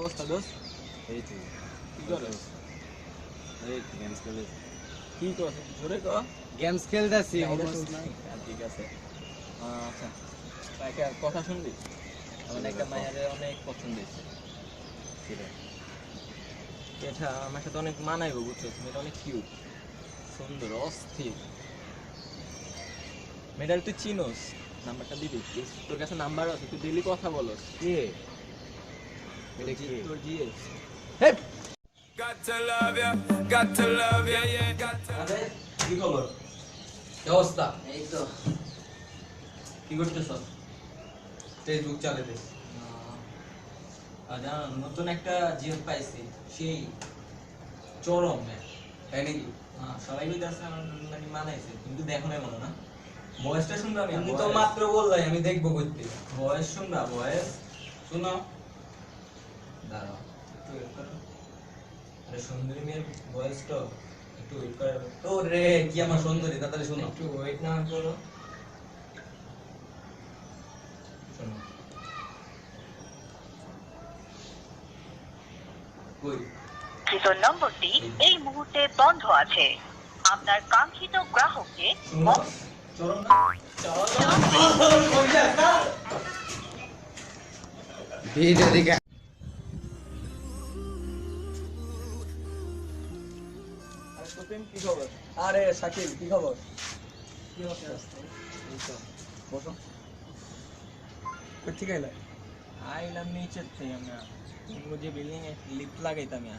অবস্থা দোস্ত? এই তো কি করস? এই গেমস খেলে কি করছ? জোরে ক। গেমস খেলতেছি এটা হোমওয়ার্ক শুনছি। নাই। ঠিক আছে। আচ্ছা। একটা কথা শুনবি? আমার একটা মায়ের অনেক পছন্দ হয়েছে। কিরে এটা আমার সাথে অনেক মানাইবো বুঝছস? মেয়েটা অনেক কিউট, সুন্দর, অস্থির। মেয়েটার তুই চিনোস? নাম্বারটা দিবি প্লিজ? তোর কাছে নাম্বার আছে, তুই ডেইলি কথা বলস। কে এটা কি তোর GS? Got to love ya, got to love ya, yeah, got to. আরে কি খবর? কি অবস্থা? এই তো। কি করতেছ? ফেসবুক চালাতেছি। জানো নতুন একটা জিএফ পাইছি, সেই চরম ম্যাচ। তাই নাকি? সবাই কইতাছে আমার নাকি মানাইছে, কিন্তু দেখো না মনে না। ভয়েসটা শুনবা? তুমি তো মাত্র বললাই আমি দেখবো করতে। ভয়েস শুনবা? ভয়েস শোনো। দাঁড়াও একটু ওয়েট করো। আরে সুন্দরী মেয়ের ভয়েস তো একটু ওয়েট করে। ও রে কি আমার সুন্দরী, তাড়াতাড়ি শোনো। একটু ওয়েট না করো। শোনো। কই? কৃত নম্বরটি এই মুহূর্তে বন্ধ আছে। আপনার কাঙ্ক্ষিত গ্রাহককে শুনো চরম না? ভিডিও দিকে আরে তোতিন কি খবর? আরে শাকিল কি খবর? কি অবস্থা? এই তো বসো। কই থেকে এলে? আইলাম নিচের থেকে আমরা। তুমি যে বিল্ডিং এ লিফট লাগাইতাম না,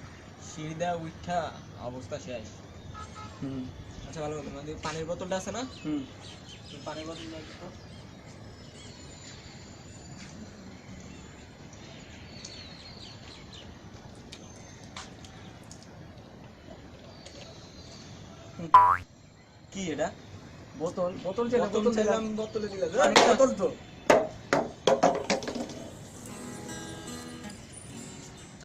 সিঁড়ি দেওয়া উঠা অবস্থা শেষ। আচ্ছা ভালো কথা, আমাদের পানির বোতলটা আছে না? তুমি পানির বোতল নিয়ে আসো। কি এটা? বোতল বোতল বোতল চাইলাম, বোতলে দিলা। বোতল তো